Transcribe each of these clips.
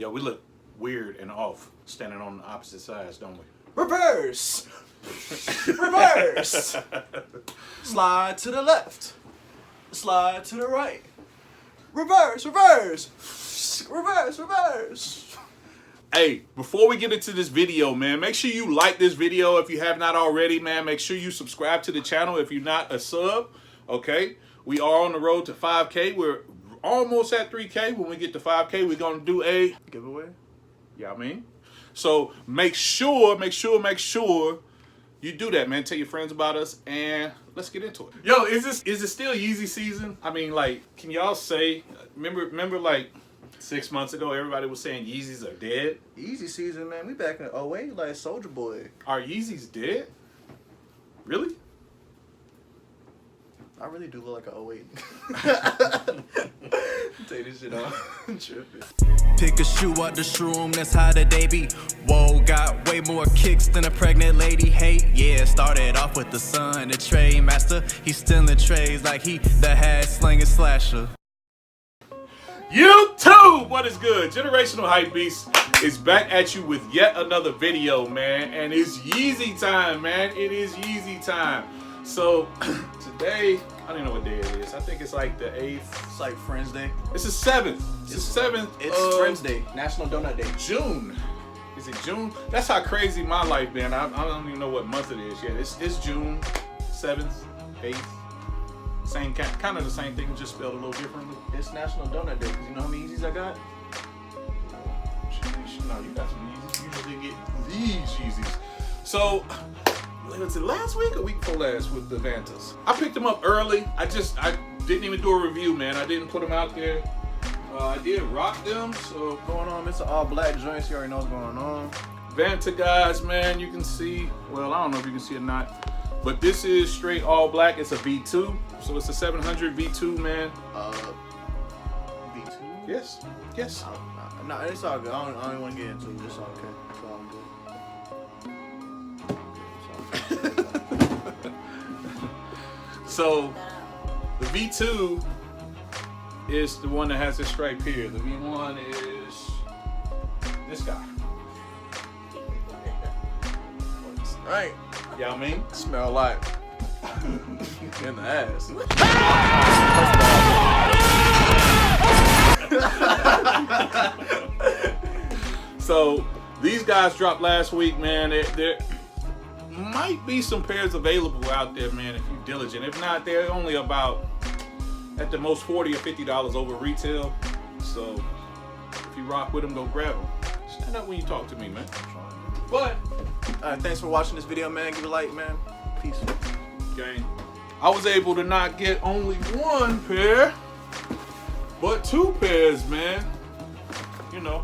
Yo, we look weird and off standing on the opposite sides, don't we? Reverse! Reverse! Slide to the left. Slide to the right. Reverse, reverse! Reverse, reverse! Hey, before we get into this video, man, make sure you like this video if you have not already, man. Make sure you subscribe to the channel if you're not a sub, okay? We are on the road to 5K. We're almost at 3K. When we get to 5K, we're going to do a Giveaway? Yeah, I mean. So make sure you do that, man. Tell your friends about us, and let's get into it. Yo, is it still Yeezy season? I mean, like, can y'all say? Remember, like 6 months ago, everybody was saying Yeezys are dead. Yeezy season, man. We back in 08 like Soldier Boy. Are Yeezys dead? Really? I really do look like a 08. Take this shit off. I'm tripping. Pick a shoe out the shroom, that's how the day be. Whoa, got way more kicks than a pregnant lady. Hey, yeah, started off with the son, the trade master. He's stealing trays like he the hat slinging slasher. YouTube, what is good? Generational Hype Beast is back at you with yet another video, man. And it's Yeezy time, man. It is Yeezy time. So today, I don't know what day it is. I think it's like the 8th. It's like Friends Day. It's the 7th. It's the 7th. It's Friends Day. National Donut Day. June. Is it June? That's how crazy my life been. I don't even know what month it is yet. It's June 7th, 8th. Same kind of the same thing, just spelled a little differently. It's National Donut Day. Cause you know how many Yeezys I got? No, you got some Yeezys. You usually get these Yeezys. So, was it last week or week before last with the Vantas? I picked them up early. I didn't even do a review, man. I didn't put them out there. I did rock them, so. Going on, it's an all black joint. You already know what's going on. Vanta guys, man, you can see, well, I don't know if you can see it or not, but this is straight all black. It's a V2, so it's a 700 V2, man. V2? Yes, yes. No, it's all good. I don't even want to get into it. It's all okay. It's all good. So the V2 is the one that has this stripe here. The V1 is this guy. Right. Yeah, I mean, Smell like in the ass. So these guys dropped last week, man. There might be some pairs available out there, man, if you're diligent. If not, they're only about at the most $40 or $50 over retail. So if you rock with them, go grab them. Stand up when you talk to me, man. But thanks for watching this video, man. Give it a like, man. Peace. Gang. I was able to not get only one pair, but 2 pairs, man. You know,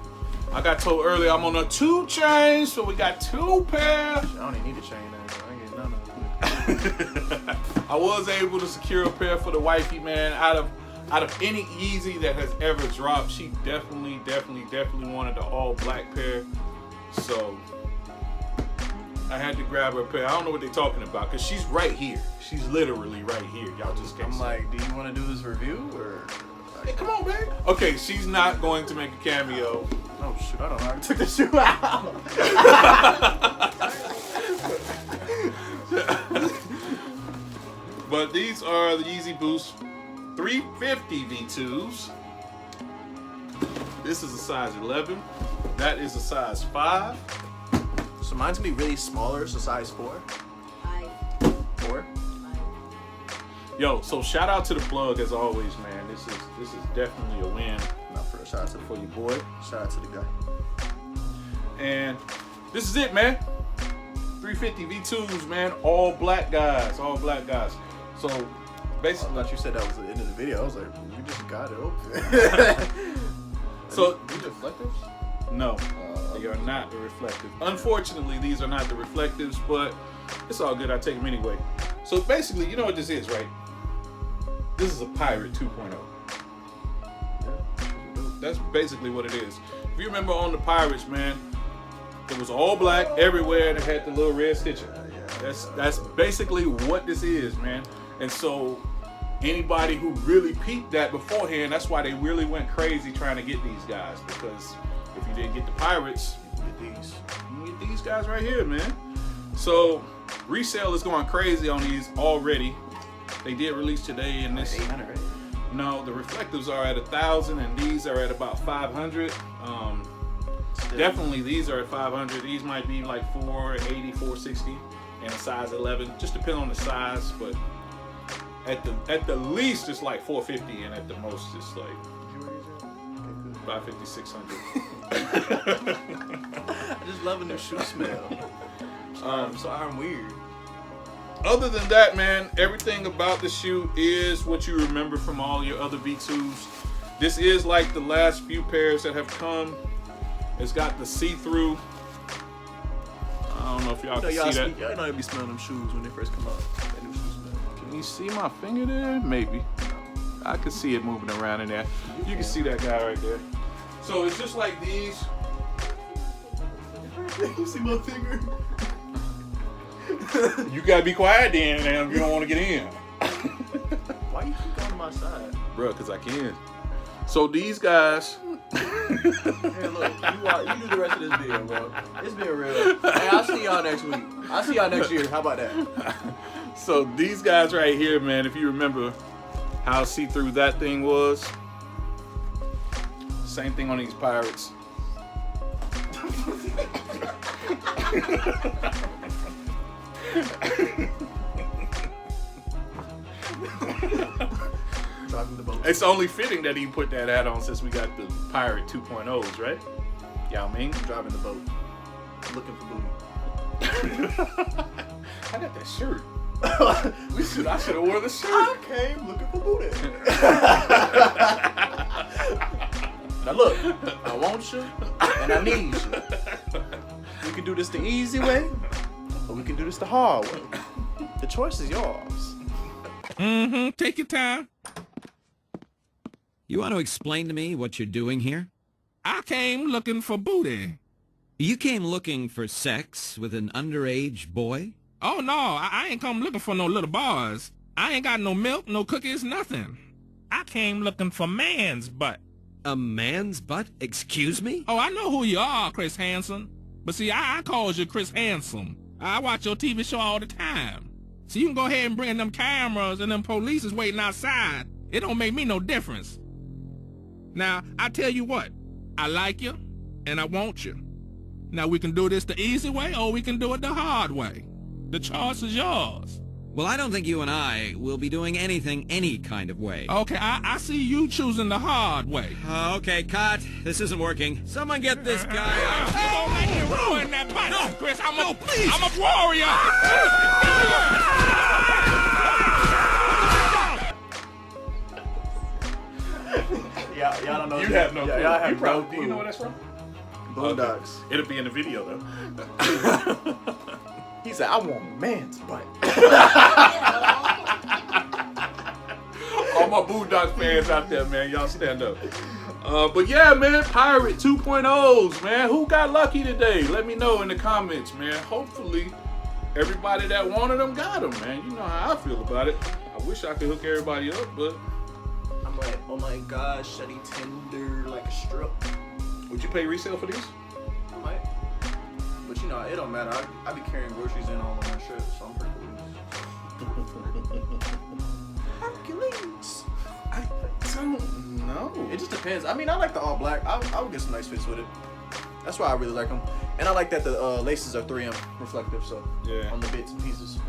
I got told earlier I'm on a 2 chain, so we got 2 pairs. I don't even need a chain, man. I ain't getting none of it. I was able to secure a pair for the wifey, man. Out of any Yeezy that has ever dropped, she definitely wanted the all black pair. So I had to grab her a pair. I don't know what they're talking about, because she's right here. She's literally right here. Y'all just can't I'm see. like, do you want to do this review or? Hey, come on, man. Okay, she's not going to make a cameo. Oh shoot, I don't know. I took the shoe out. But these are the Yeezy Boost 350 V2s. This is a size 11. That is a size 5. So mine's gonna be really smaller, so size 4. 4. Yo, so shout out to the plug as always, man. This is definitely a win. Not for a shout out for your boy. Shout out to the guy. And this is it, man. 350 V2s, man. All black guys. All black guys. So basically, I thought you said that was the end of the video. I was like, you just got it open. So these reflectives? No, they are not the reflective. Unfortunately, these are not the reflectives, but it's all good. I take them anyway. So basically, you know what this is, right? This is a Pirate 2.0. That's basically what it is. If you remember on the Pirates, man, it was all black everywhere and it had the little red stitching. That's basically what this is, man. And so anybody who really peeped that beforehand, that's why they really went crazy trying to get these guys, because if you didn't get the Pirates, You can get these. you can get these guys right here, man. So resale is going crazy on these already. They did release today in this. 800, right? No, the reflectives are at 1,000 and these are at about 500. Definitely these are at 500. These might be like 480, 460 and a size 11. Just depending on the size, but at the least it's like 450 and at the most it's like 550, 600. I just love a new shoe smell. So I'm weird. Other than that, man, everything about the shoe is what you remember from all your other V2s. This is like the last few pairs that have come. It's got the see-through. I don't know if y'all can see that. Y'all know you be smelling them shoes when they first come out. That new shoe smell. Can you see my finger there? Maybe. I can see it moving around in there. You can see that guy right there. So it's just like these. You see my finger? You gotta be quiet then, man, if you don't want to get in. Why you keep going to my side? Bro, because I can. So these guys. Hey, look, you do the rest of this video, bro. It's been real. Hey, I'll see y'all next week. I'll see y'all next year. How about that? So these guys right here, man, if you remember how see-through that thing was, same thing on these Pirates. Driving the boat. It's only fitting that he put that hat on since we got the Pirate 2.0s, right? Y'all mean? Driving the boat. Looking for booty. I got that shirt. I should have worn the shirt. I came looking for booty. Now look, I want you and I need you. We can do this the easy way, or we can do this the hard way. The choice is yours. Mm-hmm. Take your time. You want to explain to me what you're doing here? I came looking for booty. You came looking for sex with an underage boy? Oh, no, I ain't come looking for no little boys. I ain't got no milk, no cookies, nothing. I came looking for man's butt. A man's butt? Excuse me? Oh, I know who you are, Chris Hansen. But see, I calls you Chris Handsome. I watch your TV show all the time. So you can go ahead and bring them cameras and them police is waiting outside. It don't make me no difference. Now, I tell you what, I like you and I want you. Now, we can do this the easy way or we can do it the hard way. The choice is yours. Well, I don't think you and I will be doing anything any kind of way. Okay, I see you choosing the hard way. Okay, cut. This isn't working. Someone get this guy out. Don't make me ruin that butt. No, Chris, I'm a warrior. Y'all don't know. You have no clue. Y'all have you probably, no do you clue. know where that's from? Boondocks. Okay. It'll be in the video, though. He said, I want man's butt. All my Boondocks fans out there, man, y'all stand up. But yeah, man, Pirate 2.0s, man. Who got lucky today? Let me know in the comments, man. Hopefully, everybody that wanted them got them, man. You know how I feel about it. I wish I could hook everybody up, but I'm like, oh my gosh, Shutty tender like a strip. would you pay resale for these? I might. But you know, it don't matter. I be carrying groceries in all on my trip, so I'm pretty cool. Hercules. I don't know. It just depends. I mean, I like the all black. I would get some nice fits with it. That's why I really like them. And I like that the laces are 3M reflective, so Yeah. on the bits and pieces.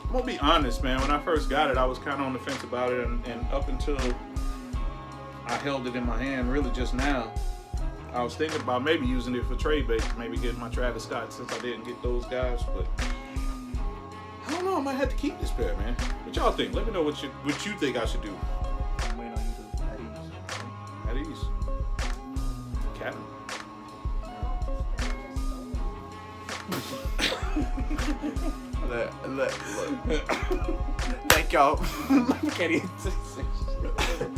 I'm gonna be honest, man. When I first got it, I was kind of on the fence about it, and up until I held it in my hand, really just now, I was thinking about maybe using it for trade bait, maybe getting my Travis Scott since I didn't get those guys. But I don't know. I might have to keep this pair, man. What y'all think? Let me know what you think I should do. I'm waiting on you to At ease, Captain. Look. Thank y'all. Can't even say shit.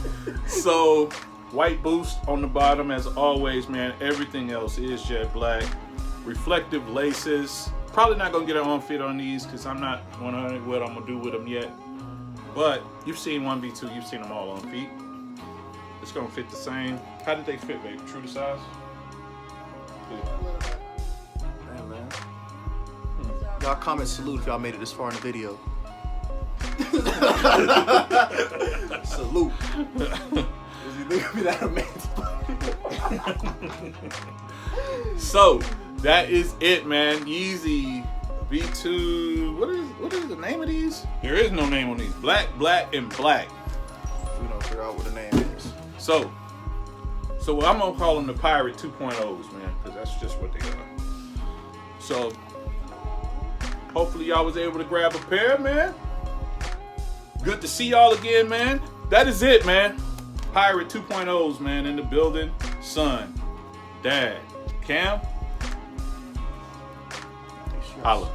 So, white boost on the bottom as always, man. Everything else is jet black. Reflective laces. Probably not gonna get an on fit on these because I'm not 100 what I'm gonna do with them yet. But you've seen 1v2, you've seen them all on feet. It's gonna fit the same. How did they fit, babe? True to size? Hey, man. Y'all comment salute if y'all made it this far in the video. Salute. Is he looking at me that amazing? So that is it, man. Yeezy V2. What is the name of these? There is no name on these. Black, and black. We don't figure out what the name is. So I'm gonna call them the Pirate 2.0s, man, because that's just what they are. So hopefully y'all was able to grab a pair, man. Good to see y'all again, man. That is it, man. Pirate 2.0s, man, in the building. Son, Dad, Cam, holla.